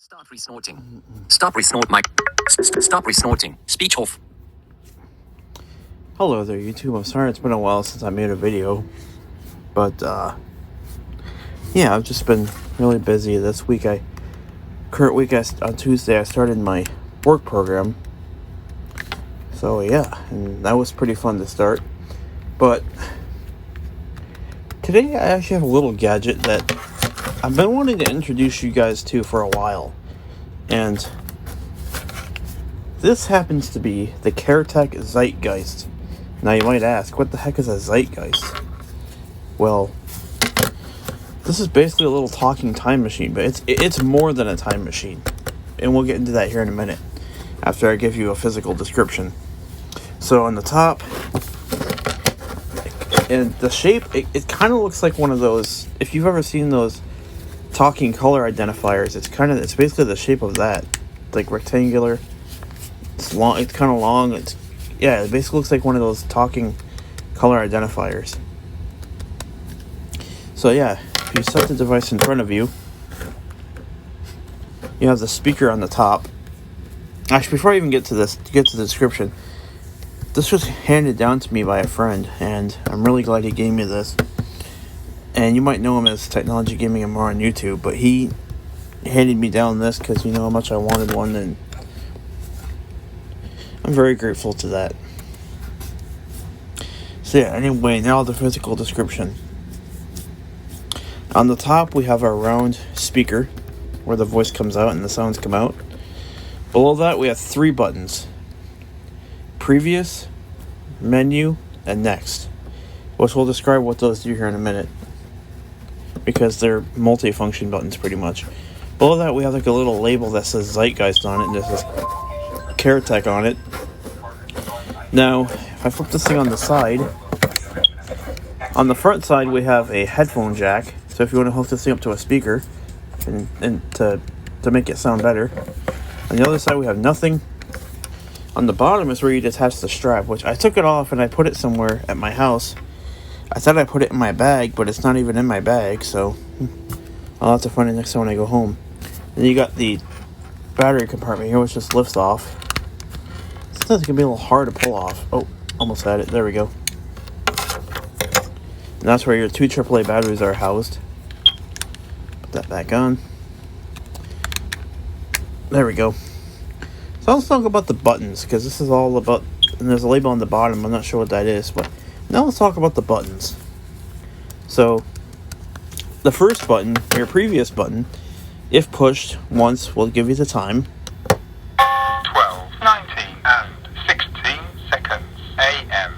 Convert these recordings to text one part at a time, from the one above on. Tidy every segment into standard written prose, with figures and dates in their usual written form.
Start resnorting. Stop resnort mic. Stop resnorting. Speech off. Hello there, YouTube. I'm sorry it's been a while since I made a video. But, yeah, I've just been really busy this week. On Tuesday, I started my work program. So, yeah, and that was pretty fun to start. But, today I actually have a little gadget that I've been wanting to introduce you guys to for a while. And this happens to be the CareTech ZeitGeist. Now you might ask, what the heck is a zeitgeist? Well, this is basically a little talking time machine, but it's more than a time machine. And we'll get into that here in a minute, after I give you a physical description. So on the top, and the shape, it kind of looks like one of those, if you've ever seen those talking color identifiers, it's basically the shape of that. Like rectangular. It's long, it's kind of long, it basically looks like one of those talking color identifiers. So yeah, if you set the device in front of you, you have the speaker on the top. Actually, before I even get to the description, this was handed down to me by a friend, and I'm really glad he gave me this. And you might know him as Technology Gaming and More on YouTube, but he handed me down this because you know how much I wanted one, and I'm very grateful to that. So yeah, anyway, now the physical description. On the top, we have our round speaker, where the voice comes out and the sounds come out. Below that, we have 3 buttons. Previous, Menu, and Next. Which we'll describe what those do here in a minute, because they're multi-function buttons pretty much. Below that, we have like a little label that says Zeitgeist on it, and this says CareTech on it. Now, if I flip this thing on the side, on the front side we have a headphone jack, so if you want to hook this thing up to a speaker and to make it sound better. On the other side we have nothing. On the bottom is where you detach the strap, which I took it off and I put it somewhere at my house. I thought I put it in my bag, but it's not even in my bag, so I'll have to find it next time when I go home. Then you got the battery compartment here, which just lifts off. Sometimes it can be a little hard to pull off. Oh, almost had it. There we go. And that's where your 2 AAA batteries are housed. Put that back on. There we go. So let's talk about the buttons, because this is all about, and there's a label on the bottom, I'm not sure what that is, but now let's talk about the buttons. So, the first button, your previous button, if pushed once, will give you the time. 12, 19, and 16 seconds AM.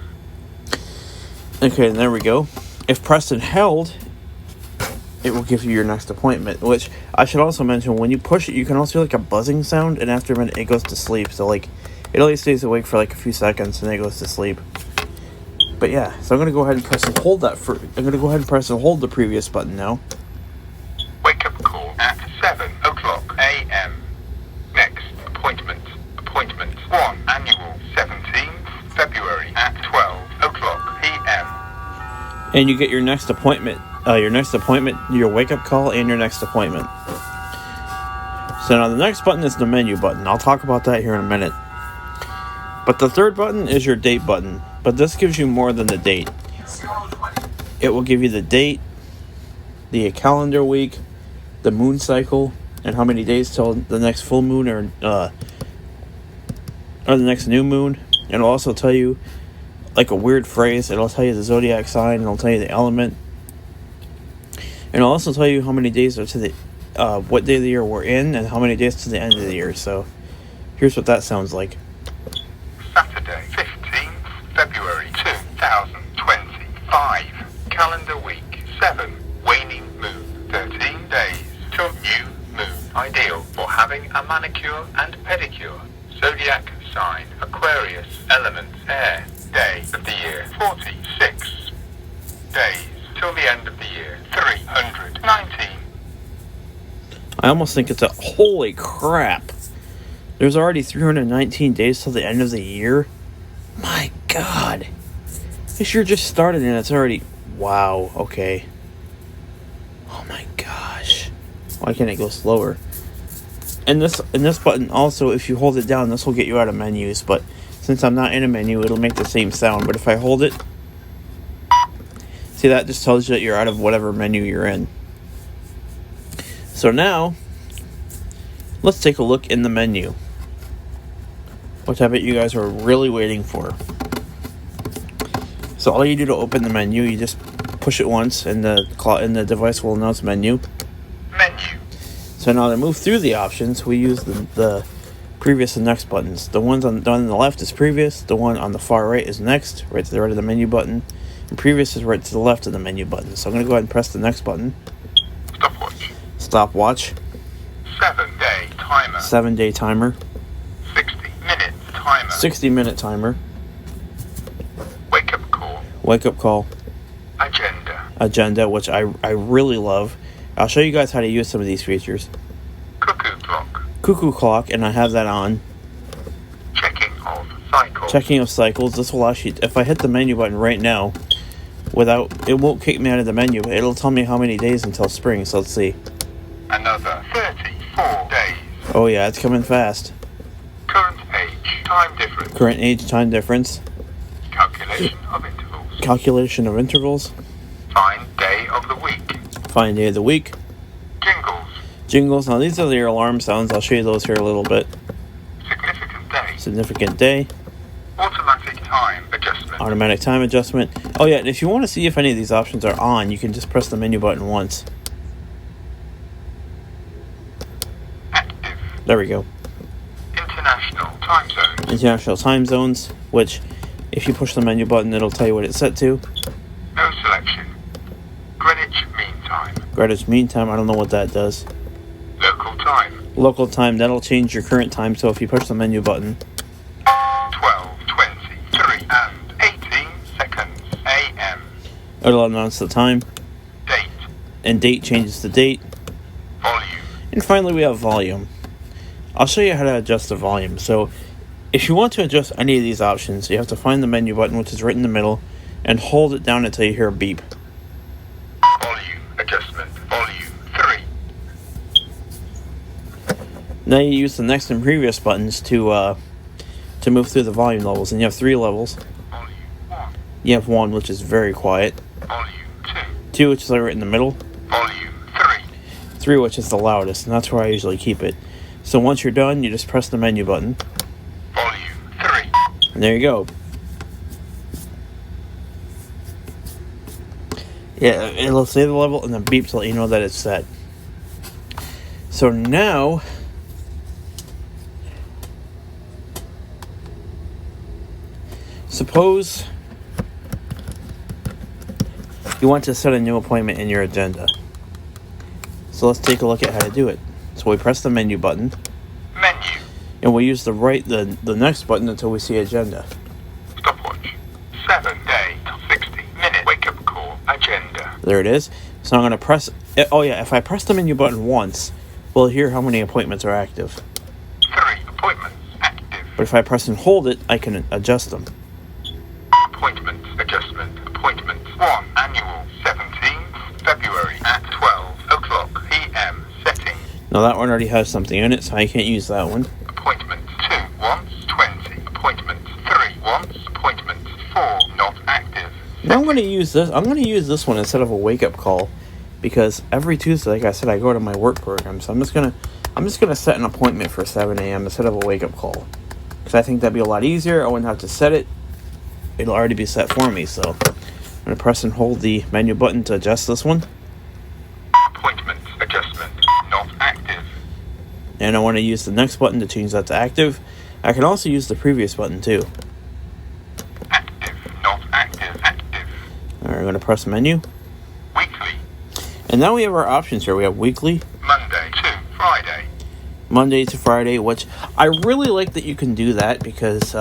Okay, and there we go. If pressed and held, it will give you your next appointment, which I should also mention, when you push it, you can also hear like a buzzing sound, and after a minute, it goes to sleep. So, like, it only stays awake for like a few seconds, and then it goes to sleep. But yeah, so I'm going to go ahead and press and hold that I'm going to go ahead and press and hold the previous button now. Wake up call at 7 o'clock AM. Next appointment. Appointment 1. Annual 17th February at 12 o'clock PM. And you get your next appointment. Your wake-up call, and your next appointment. So now the next button is the menu button. I'll talk about that here in a minute. But the third button is your date button. But this gives you more than the date. It will give you the date, the calendar week, the moon cycle, and how many days till the next full moon or the next new moon. And it'll also tell you, like a weird phrase, it'll tell you the zodiac sign, and it'll tell you the element. And it'll also tell you how many days are to the, what day of the year we're in, and how many days to the end of the year. So, here's what that sounds like. Saturday, 15th February 2025. Calendar week 7. Waning moon. 13 days till new moon. Ideal for having a manicure and pedicure. Zodiac sign Aquarius. Element air. Day of the year 46 days till the end of the year 319. I almost think it's holy crap. There's already 319 days till the end of the year. My God. This year just started and it's already, wow, okay. Oh my gosh. Why can't it go slower? And this button also, if you hold it down, this will get you out of menus. But since I'm not in a menu, it'll make the same sound. But if I hold it, see, that just tells you that you're out of whatever menu you're in. So now, let's take a look in the menu, which I bet you guys are really waiting for. So all you do to open the menu, you just push it once, and the device will announce menu. Menu. So now to move through the options, we use the previous and next buttons. The ones on the left is previous. The one on the far right is next, right to the right of the menu button. And previous is right to the left of the menu button. So I'm going to go ahead and press the next button. Stopwatch. Stopwatch. 7-day timer. 7-day timer. 60-minute timer. 60-minute timer. Wake-up call. Wake-up call. Agenda. Agenda, which I really love. I'll show you guys how to use some of these features. Cuckoo clock. Cuckoo clock, and I have that on. Checking of cycles. Checking of cycles. This will actually, if I hit the menu button right now, it won't kick me out of the menu, but it'll tell me how many days until spring. So let's see. Another 34 days. Oh yeah, it's coming fast. Current age. Time difference. Current age, time difference. Calculation of intervals. Calculation of intervals. Find day of the week. Find day of the week. Jingles. Jingles. Now these are your alarm sounds. I'll show you those here a little bit. Significant day. Significant day. Automatic time adjustment. Automatic time adjustment. Oh yeah, and if you want to see if any of these options are on, you can just press the menu button once. Active. There we go. International time zones. International time zones, which if you push the menu button, it'll tell you what it's set to. No selection. Greenwich Mean Time. Greenwich Mean Time, I don't know what that does. Local time. Local time, that'll change your current time, so if you push the menu button. 12:23 and 18 seconds a.m. It'll announce the time. Date. And date changes the date. Volume. And finally we have volume. I'll show you how to adjust the volume. So if you want to adjust any of these options, you have to find the menu button, which is right in the middle, and hold it down until you hear a beep. Volume adjustment. Volume 3. Now you use the next and previous buttons to move through the volume levels, and you have 3 levels. Volume 1. You have 1, which is very quiet. Volume 2. 2, which is right in the middle. Volume 3. 3, which is the loudest, and that's where I usually keep it. So once you're done, you just press the menu button. Volume 3. And there you go. Yeah, it'll say the level and then beep to let you know that it's set. So now, suppose you want to set a new appointment in your agenda. So let's take a look at how to do it. So we press the menu button, Menu. and we use the next button until we see agenda. Stopwatch. 7-day 60-minute wake-up call agenda. There it is. So I'm going to press... Oh yeah, if I press the menu button once, we'll hear how many appointments are active. 3 appointments active. But if I press and hold it, I can adjust them. Appointment adjustment. Appointment 1. Annual 17th February at 12 o'clock p.m. Setting. Now that one already has something in it, so I can't use that one. Appointment 2. Once 20. Appointment 3. Once. Appointment 4. Not active. Now I'm going to use this. I'm going to use this one instead of a wake-up call, because every Tuesday, like I said, I go to my work program. So I'm just gonna set an appointment for 7 a.m. instead of a wake-up call, because I think that'd be a lot easier. I wouldn't have to set it; it'll already be set for me. So I'm gonna press and hold the menu button to adjust this one. Appointment adjustment not active. And I want to use the next button to change that to active. I can also use the previous button too. Active not active. Active. Alright, I'm going to press menu. Weekly. And now we have our options here. We have weekly, Monday to Friday. Monday to Friday, which I really like that you can do that because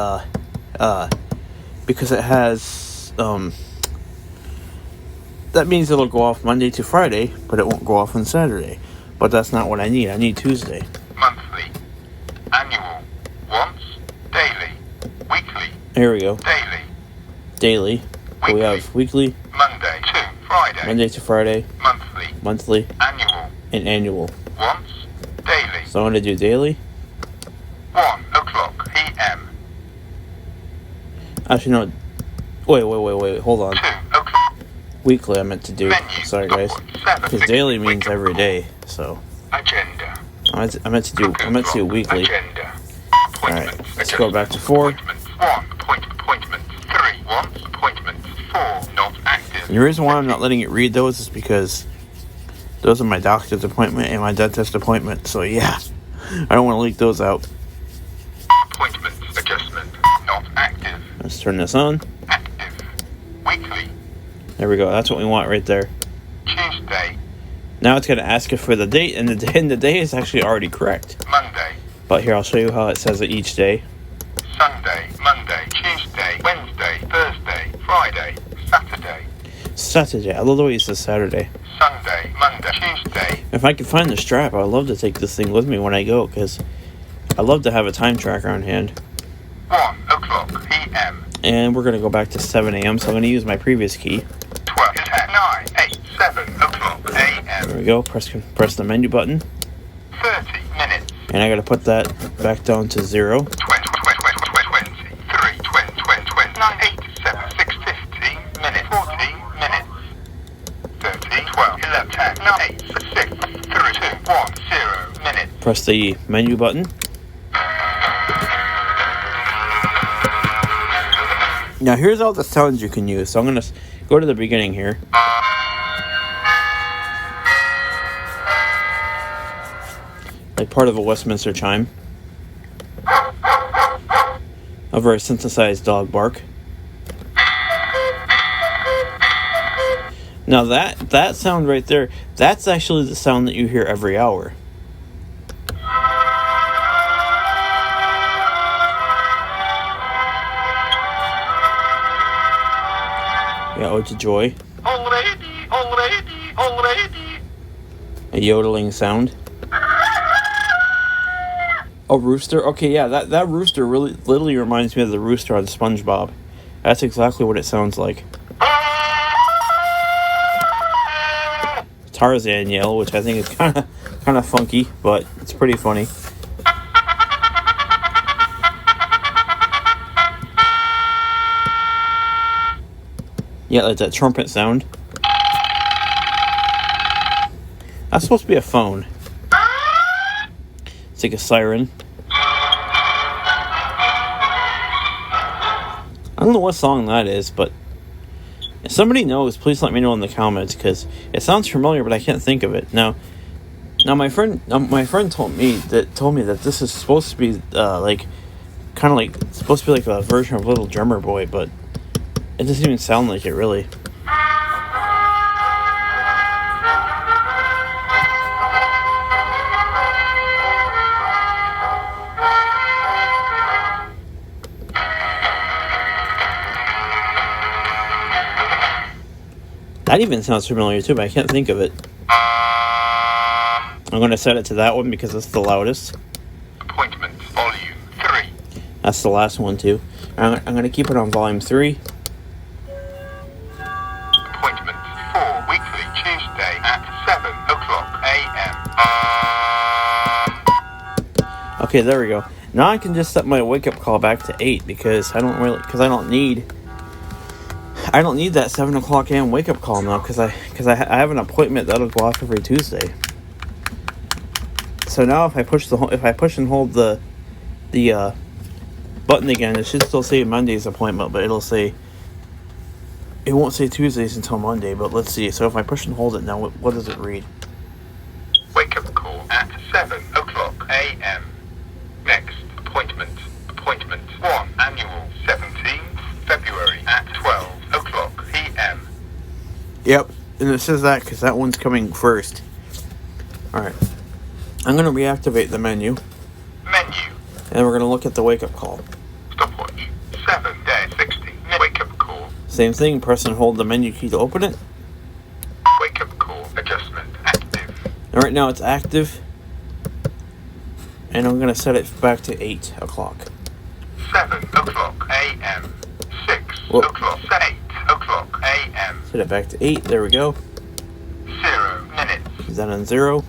it has that means it'll go off Monday to Friday, but it won't go off on Saturday. But that's not what I need. I need Tuesday. Monthly. Annual. Once. Daily. Weekly. Here we go. Daily. Daily. Weekly. We have weekly, Monday to Friday. Monday to Friday, Monthly. monthly, Annual. and annual. Once. Daily. So I'm going to do daily. 1 o'clock p.m. Actually, no. Wait. Hold on. 2 o'clock. Weekly I meant to do. Menu. Sorry, guys. Because daily means every day. So Agenda. I meant to do weekly. Agenda. Alright, let's go back to 4. Appointments. 1. Appointments. 3. Once. Appointments. 4. Not active. And the reason why I'm not letting it read those is because those are my doctor's appointment and my dentist appointment. So yeah, I don't want to leak those out. Appointments. Adjustment. Not active. Let's turn this on. Active. Weekly. There we go. That's what we want right there. Tuesday. Now it's going to ask us for the date, and the day is actually already correct. Monday. But here, I'll show you how it says it each day. Sunday. Monday. Tuesday. Wednesday. Thursday. Friday. Saturday. Saturday. I love the way it says Saturday. Sunday. Monday. Tuesday. If I could find the strap, I'd love to take this thing with me when I go, because I love to have a time tracker on hand. 1 o'clock p.m. And we're going to go back to 7 a.m., so I'm going to use my previous key. 12, 10, 9, 8, 7 o'clock There a.m. we go. Press the menu button. 30 minutes. And I got to put that back down to 0. 20, 23, 9, 8, 7, 6, 15 minutes. 14 minutes. 13, 12, 11, 10, 9, 8, 6, 3, 2, 1, 0 minutes. Press the menu button. Now here's all the sounds you can use. So I'm going to go to the beginning here. Like part of a Westminster chime. A very synthesized dog bark. Now that sound right there, that's actually the sound that you hear every hour. Yeah, Ode to Joy. Already. A yodeling sound. A rooster. Okay, yeah, that rooster literally reminds me of the rooster on SpongeBob. That's exactly what it sounds like. Tarzan yell, which I think is kind of funky, but it's pretty funny. Yeah, like that trumpet sound. That's supposed to be a phone. It's like a siren. I don't know what song that is, but if somebody knows, please let me know in the comments, because it sounds familiar, but I can't think of it. Now my friend told me that this is supposed to be supposed to be like a version of Little Drummer Boy, but it doesn't even sound like it, really. That even sounds familiar too, but I can't think of it. I'm going to set it to that one because it's the loudest. Appointments, volume 3. That's the last one too. I'm going to keep it on volume 3. Appointments 4, weekly, Tuesday at 7 o'clock a.m. Okay, there we go. Now I can just set my wake-up call back to 8 because I don't need that 7 o'clock a.m. wake-up call now because I have an appointment that'll go off every Tuesday. So now if I push and hold the button again, it should still say Monday's appointment, but it won't say Tuesdays until Monday. But let's see. So if I push and hold it now, what does it read? Wake up call at 7 o'clock a.m. Next appointment 1, annual 17th February at 12 o'clock p.m. Yep, and it says that because that one's coming first. Alright. I'm going to reactivate the menu. And we're going to look at the wake-up call. Stopwatch. 7 day 60. Wake-up call. Same thing, press and hold the menu key to open it. Wake-up call. Adjustment active. And right now it's active. And I'm going to set it back to 8 o'clock. 7 o'clock a.m. 6 Whoop. o'clock. 8 o'clock a.m. Set it back to 8. There we go. 0 minutes. Is that on 0?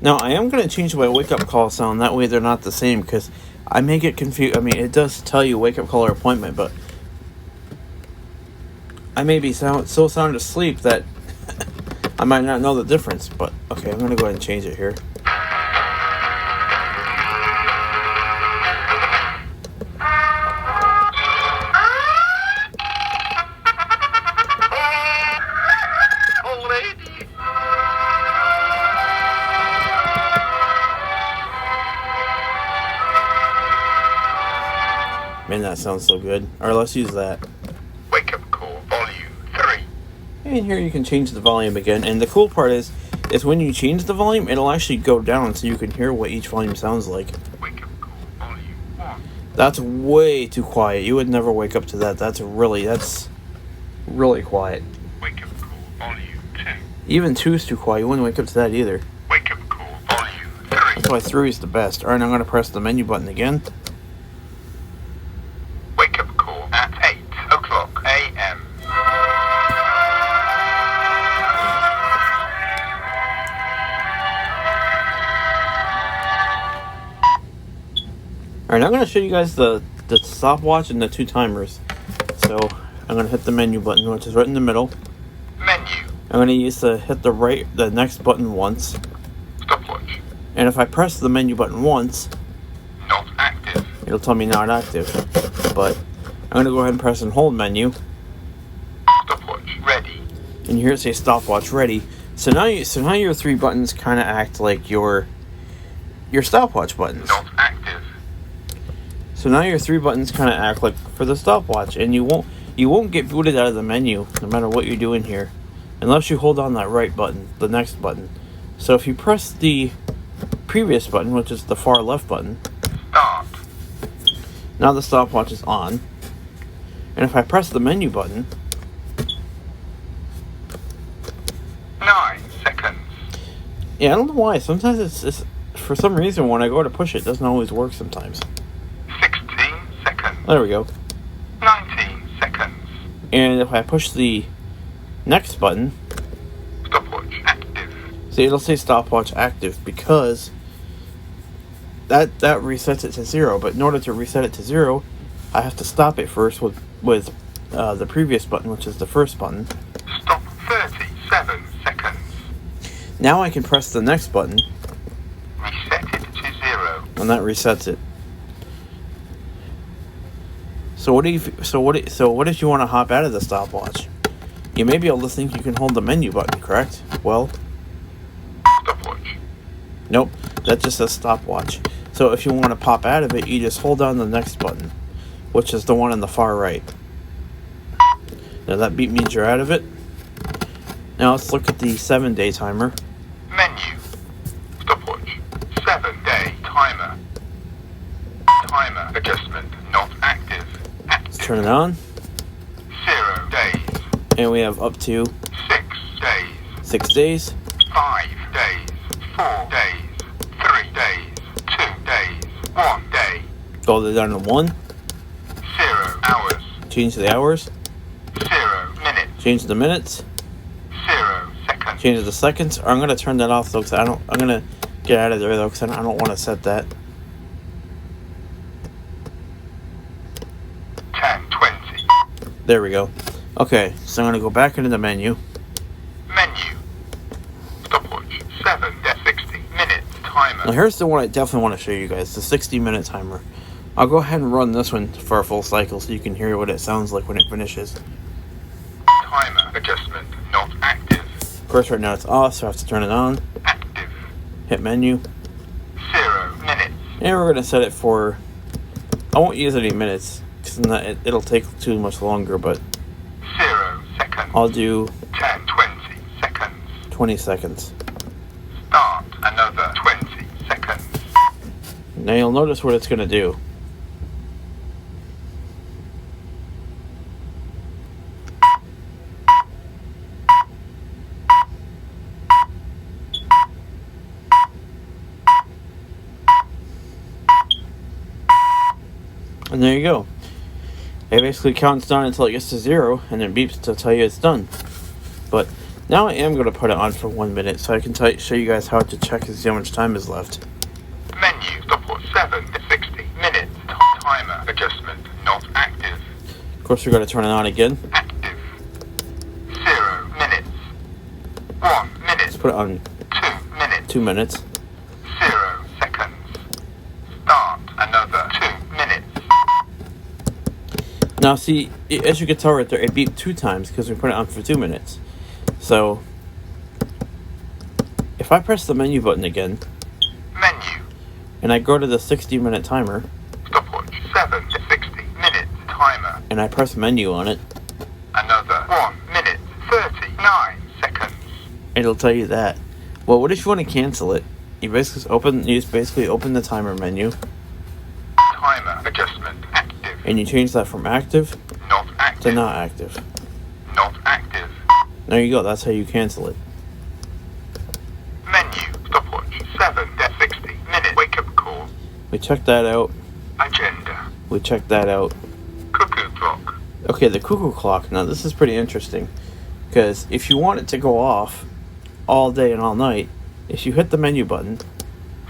Now, I am going to change my wake-up call sound. That way they're not the same, because I may get confused. I mean, it does tell you wake-up call or appointment, but I may be so sound asleep that I might not know the difference. But, okay, I'm going to go ahead and change it here. Man, that sounds so good. Alright, let's use that. Wake up call volume 3. And here you can change the volume again. And the cool part is when you change the volume, it'll actually go down so you can hear what each volume sounds like. Wake up call volume 1. That's way too quiet. You would never wake up to that. That's really quiet. Wake up call volume 2. Even 2 is too quiet. You wouldn't wake up to that either. Wake up call volume 3. That's why 3 is the best. Alright, I'm going to press the menu button again. Wake up call at 8 o'clock a.m. Alright, I'm going to show you guys the stopwatch and the 2 timers. So, I'm going to hit the menu button, which is right in the middle. Menu. I'm going to hit the next button once. Stopwatch. And if I press the menu button once, Not active. it'll tell me not active. But I'm going to go ahead and press and hold menu. Stopwatch ready. And here it says stopwatch ready. So now your 3 buttons kind of act like your stopwatch buttons. Not active. So now your 3 buttons kind of act like for the stopwatch, and you won't get booted out of the menu no matter what you're doing here, unless you hold on that right button, the next button. So if you press the previous button, which is the far left button, Start. now the stopwatch is on. And if I press the menu button, 9 seconds. yeah, I don't know why. Sometimes it's for some reason when I go to push it doesn't always work sometimes. 16 seconds. There we go. 19 seconds. And if I push the next button, Stopwatch active. see, it'll say stopwatch active because that resets it to 0. But in order to reset it to 0, I have to stop it first with the previous button, which is the first button. Stop 37 seconds. Now I can press the next button, Reset it to 0. and that resets it. So what if you want to hop out of the stopwatch? You may be able to think you can hold the menu button, correct? Well, Stopwatch. nope, that just says stopwatch. So if you want to pop out of it, you just hold down the next button, which is the one on the far right. Now that beep means you're out of it. Now let's look at the 7-day timer. Menu. Stopwatch. 7-day timer. Timer adjustment not active. Let's turn it on. 0 days. And we have up to 6 days. 6 days. 5 days. 4 days. 3 days. 2 days. 1 day. Go down to 1. 0 hours. Change the hours. 0 minutes. Change the minutes. 0 seconds. Change the seconds. Or I'm gonna turn that off though, because I'm gonna get out of there though, because I don't want to set that. 10:20. There we go. Okay, so I'm gonna go back into the menu. Menu. Stopwatch. 7 to 60 minutes timer. Now here's the one I definitely want to show you guys, the 60-minute timer. I'll go ahead and run this one for a full cycle so you can hear what it sounds like when it finishes. Timer adjustment not active. Of course, right now it's off, so I have to turn it on. Active. Hit menu. 0 minutes. And we're gonna set it for, I won't use any minutes, because it'll take too much longer, but 0 seconds. I'll do 10:20 seconds. 20 seconds. Start another 20 seconds. Now you'll notice what it's gonna do. And there you go. It basically counts down until it gets to 0 and then beeps to tell you it's done. But Now I am going to put it on for 1 minute so I can show you guys how to check and see how much time is left. Menu, stopwatch 7:60 minutes. Timer adjustment not active. Of course, we're going to turn it on again. Active. 0 minutes. 1 minute. Let's put it on 2 minutes. 2 minutes. 0 seconds. Start another 2 minutes. Now, see, as you can tell right there, it beeped 2 times because we put it on for 2 minutes. So, if I press the menu button again, Menu, and I go to the 60-minute timer, stopwatch 7:60 minutes. Timer, and I press menu on it, another 1 minute 39 seconds. it'll tell you that. Well, what if you want to cancel it? You just basically open the timer menu, Timer adjustment active. and you change that from active Not to active. not active. Not active. There you go. That's how you cancel it. Menu, stopwatch 7:60 minutes. Wake up call. We checked that out. Agenda. We checked that out. Cuckoo clock. Okay, the cuckoo clock. Now, this is pretty interesting. Because if you want it to go off all day and all night, if you hit the menu button,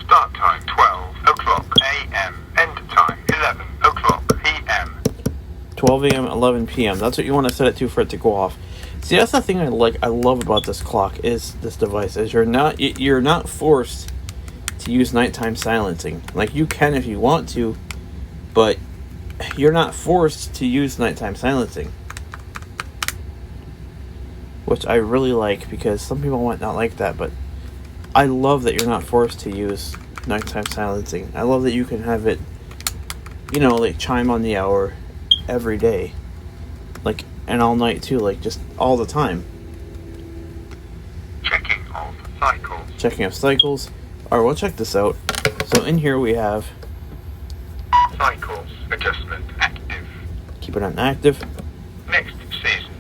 Start time 12 o'clock a.m. End time 11 o'clock p.m. 12 a.m., 11 p.m. That's what you want to set it to for it to go off. See, that's the thing I love about this clock, is this device, is you're not forced to use nighttime silencing. Like, you can if you want to, but you're not forced to use nighttime silencing. Which I really like, because some people might not like that, but I love that you're not forced to use nighttime silencing. I love that you can have it, like chime on the hour every day. Like, and all night too, like just all the time. Checking of cycles. Checking of cycles. Alright, we'll check this out. So in here we have Cycles adjustment active. keep it on active. Next season.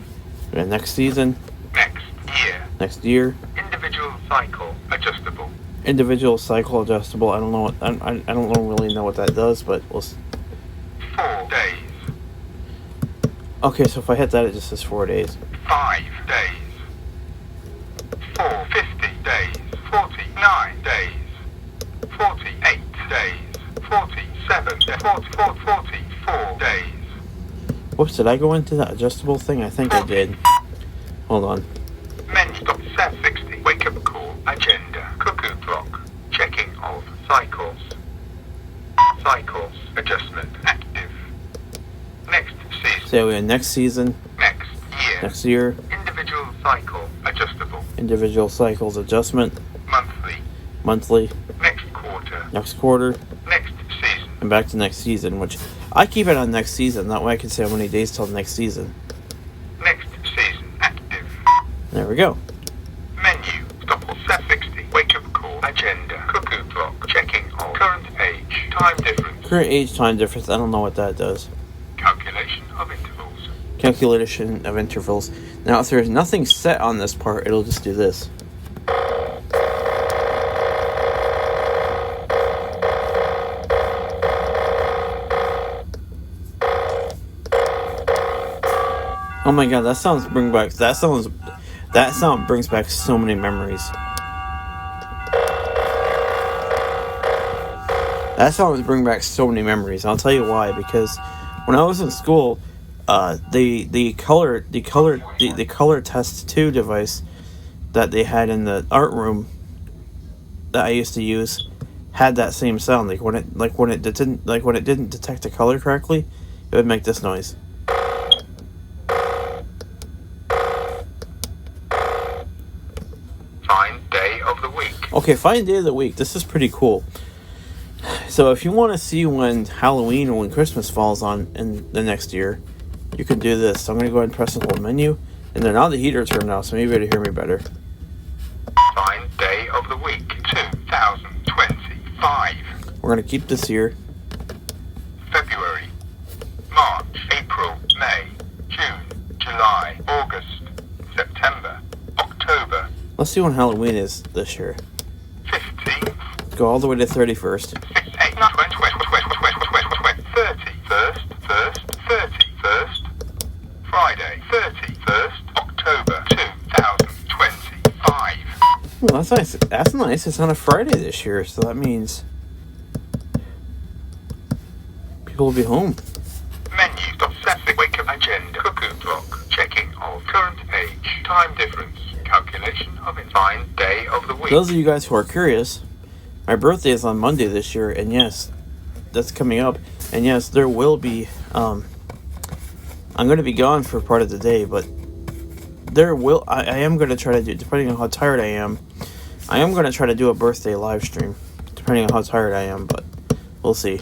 We have next season, Next year. next year, Individual cycle adjustable. individual cycle adjustable. I don't know what I don't really know what that does, but we'll. 4 days. Okay, so if I hit that, it just says 4 days. 5 days. 450 days. 49 days. 48 days. 47 days. 44 days. Whoops, did I go into that adjustable thing? I think I did. Hold on. Menu stop 760. Wake up call. Agenda. Cuckoo clock. Checking of cycles. Cycles adjustment active. Next season. So we have next season, Next year. next year, Individual cycle adjustable. individual cycles adjustment, Monthly. monthly, Next quarter. next quarter, Next season. and back to next season, which I keep it on next season. That way I can say how many days till next season. Next season active. There we go. Menu. Stop all 760. Wake up call. Agenda. Cuckoo clock. Checking of current age. Time difference. Current age time difference, I don't know what that does. Calculation of intervals. Calculation of intervals. Now, if there's nothing set on this part, it'll just do this. Oh my god, that sound brings back so many memories. That sound brings back so many memories. I'll tell you why. Because when I was in school, the color test 2 device that they had in the art room that I used to use had that same sound. Like when it didn't detect the color correctly, it would make this noise. Find day of the week. Okay, find day of the week. This is pretty cool. So if you want to see when Halloween or when Christmas falls on in the next year, you can do this. So I'm going to go ahead and press the whole menu. And then now the heater turned off, so maybe you'll hear me better. Find day of the week. 2025. We're going to keep this here. February. March. April. May. June. July. August. September. October. Let's see when Halloween is this year. 15th. Go all the way to 31st. 31st. Friday, 31st October 2025. that's nice. That's nice. It's on a Friday this year, so that means people will be home. Menu. Set wake up agenda. Cuckoo clock. Checking of current page. Time difference. Calculation of assigned day of the week. Those of you guys who are curious, my birthday is on Monday this year, and yes, that's coming up. And yes, there will be. I'm going to be gone for part of the day, but there will. I am going to try to do, depending on how tired I am going to try to do a birthday live stream, depending on how tired I am, but we'll see.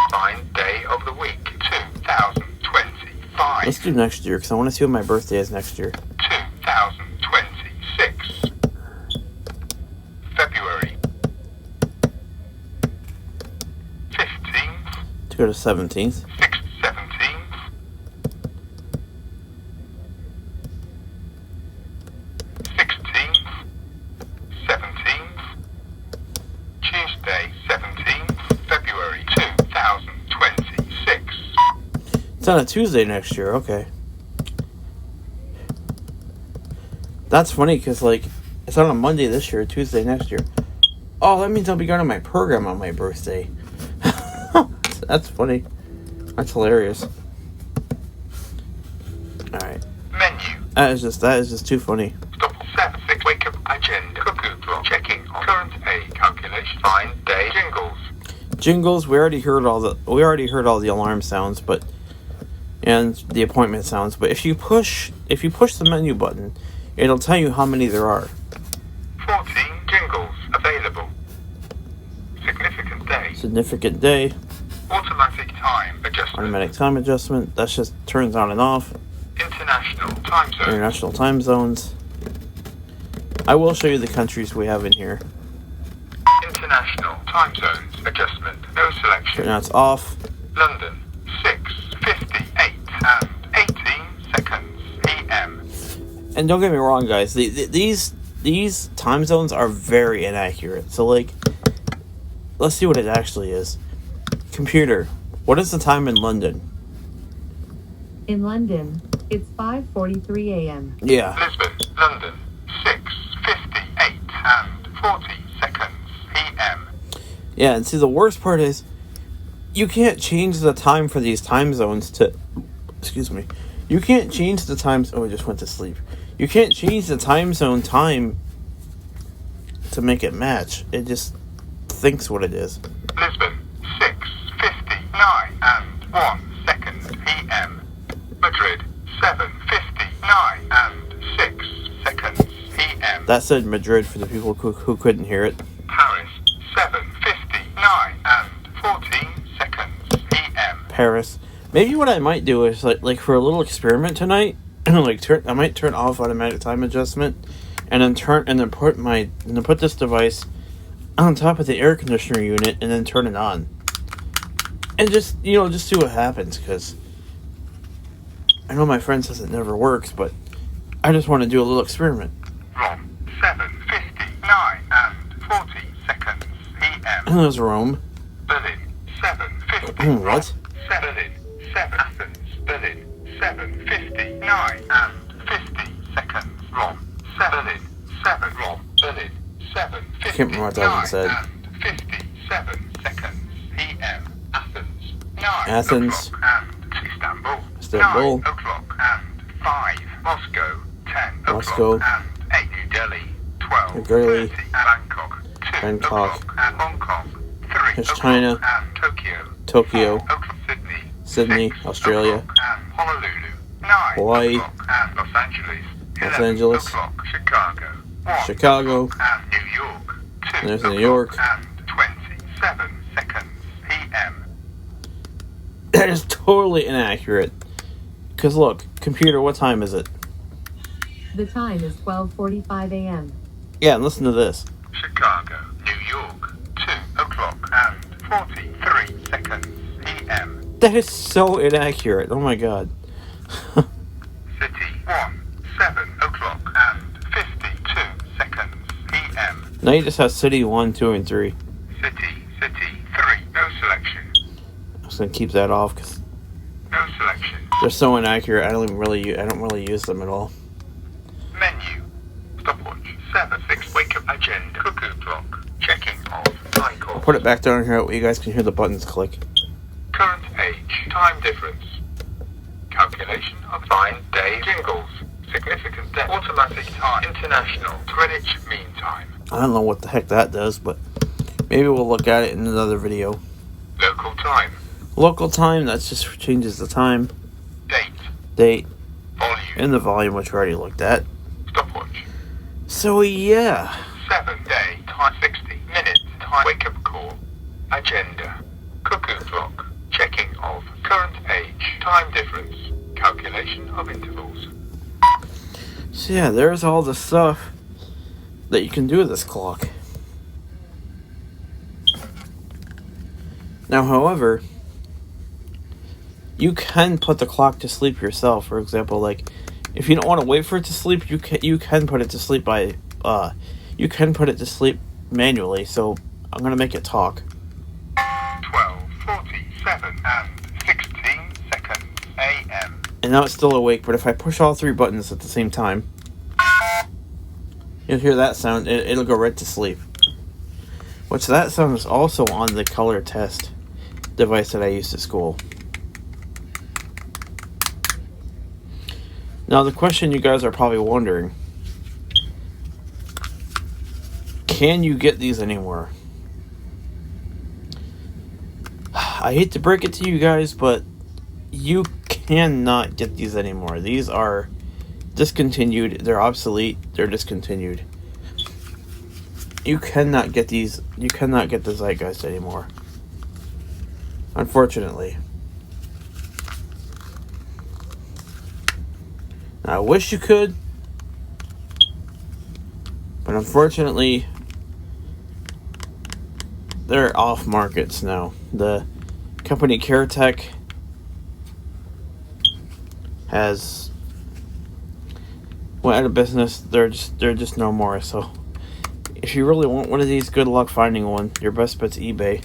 Assigned day of the week. 2025. Let's do next year, because I want to see what my birthday is next year. 2026. February 15th. To go to 17th. 6th, 17th. 16th. 17th. Tuesday, 17th. February 2026. It's on a Tuesday next year, okay. That's funny, because, like, it's on a Monday this year, Tuesday next year. Oh, that means I'll be going to my program on my birthday. That's funny. That's hilarious. Alright. Menu. That is just too funny. Stop 7. 6. Wake up agenda. Cuckoo clock. Checking on current pay. Calculation. Find day. Jingles. Jingles, we already heard all the alarm sounds, but and the appointment sounds, but if you push the menu button, it'll tell you how many there are. 14 jingles available. Significant day. Significant day. Automatic time adjustment. Automatic time adjustment. That's just turns on and off. International time zone. International time zones. I will show you the countries we have in here. International time zones adjustment. No selection. So now it's off. London 6:58 and 18 seconds PM. And don't get me wrong, guys. These time zones are very inaccurate. So, like, let's see what it actually is. Computer, what is the time in London? In London, it's 5:43 a.m. Yeah. Lisbon, London 6:58 and 40 seconds PM. Yeah, and see, the worst part is you can't change the time for these time zones to... Excuse me. You can't change the times... Oh, I just went to sleep. You can't change the time zone time to make it match. It just thinks what it is. Lisbon 6:59 and 1 second PM. Madrid 7:59 and 6 seconds PM. That said Madrid for the people who couldn't hear it. Paris 7:59 and 14 seconds PM. Paris. Maybe what I might do is like for a little experiment tonight, I might turn off automatic time adjustment, and then put this device on top of the air conditioner unit, and then turn it on, and just see what happens. Because I know my friend says it never works, but I just want to do a little experiment. Rome 7:59 and 40 seconds PM. And there's Rome. Berlin 7:50. What? Berlin 7. Athens. Berlin 7:59 and 50 seconds. Rome 7. Berlin 7. Rome. Berlin 7. I can't remember what that even said. And 57 seconds PM. Athens 9. Athens. O'clock and Istanbul. Istanbul. 9 o'clock and 5. Moscow 10 Moscow. o'clock and 8. New Delhi 12. New Delhi. 30 and Bangkok 2 Bangkok. o'clock and Hong Kong 3 There's o'clock China. and Tokyo. Tokyo. 4 o'clock Sydney, 6 Australia. o'clock and Honolulu 9 Hawaii. o'clock and Los Angeles. Los 11 Angeles. o'clock Chicago. 1 Chicago. o'clock and New York. 2 There's o'clock New York. and 27 seconds PM. That is totally inaccurate. Because look, computer, what time is it? The time is 12:45 a.m. Yeah, and listen to this. Chicago, New York, 2 o'clock and 43 seconds PM. That is so inaccurate. Oh my god. City 1, 7 o'clock and 52 seconds PM. Now you just have city 1, 2, and 3. City 3, no selection. I'm just gonna keep that off because No selection. they're so inaccurate. I don't really use them at all. Menu. Stopwatch. 7, 6. put it back down here where you guys can hear the buttons click. Current age, time difference. Calculation of fine day jingles. Significant day, automatic time, international, Greenwich Mean Time. I don't know what the heck that does, but maybe we'll look at it in another video. Local time. Local time, that just changes the time, date, Volume. and the volume, which we already looked at. Stopwatch. So yeah, 7 day, time 60 minutes, time wake up call. Agenda. Cuckoo clock. Checking of current age, time difference. Calculation of intervals. so yeah, there's all the stuff that you can do with this clock. Now, however, you can put the clock to sleep yourself. For example, like if you don't want to wait for it to sleep, you can put it to sleep by you can put it to sleep manually. So I'm gonna make it talk. 12:47 and 16 seconds a.m. And now it's still awake, but if I push all three buttons at the same time, you'll hear that sound. It'll go right to sleep. Which that sound is also on the color test device that I used at school. Now the question you guys are probably wondering, can you get these anymore? I hate to break it to you guys, but you cannot get these anymore. These are discontinued. They're obsolete. They're discontinued. You cannot get these. You cannot get the ZeitGeist anymore. Unfortunately. Now, I wish you could, but unfortunately, they're off markets now. The company CareTech has went out of business. They're just no more. So if you really want one of these, good luck finding one. Your best bet's eBay.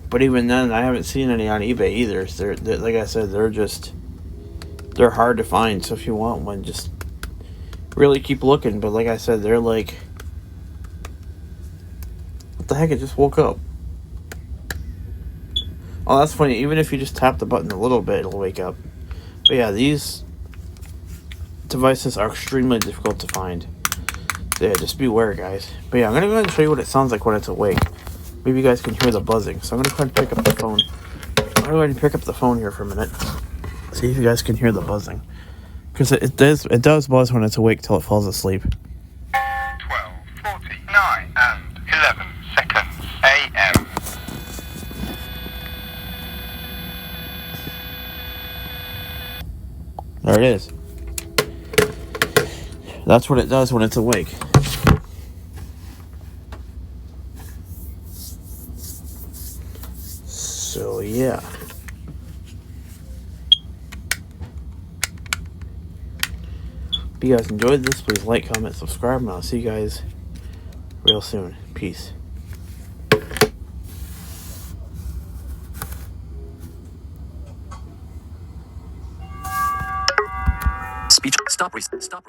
But even then, I haven't seen any on eBay either. They're like I said, they're hard to find. So if you want one, just really keep looking. But like I said, they're like, what the heck? I just woke up. Oh, that's funny. Even if you just tap the button a little bit, it'll wake up. But yeah, these devices are extremely difficult to find. So yeah, just beware, guys. But yeah, I'm going to go ahead and show you what it sounds like when it's awake. Maybe you guys can hear the buzzing. So I'm going to go ahead and pick up the phone. I'm going to go ahead and pick up the phone here for a minute. See if you guys can hear the buzzing. Because it does buzz when it's awake till it falls asleep. 12:49 and 11 seconds a.m. There it is. That's what it does when it's awake. So yeah. If you guys enjoyed this, please like, comment, subscribe, and I'll see you guys real soon. Peace. Speech. Stop. Stop.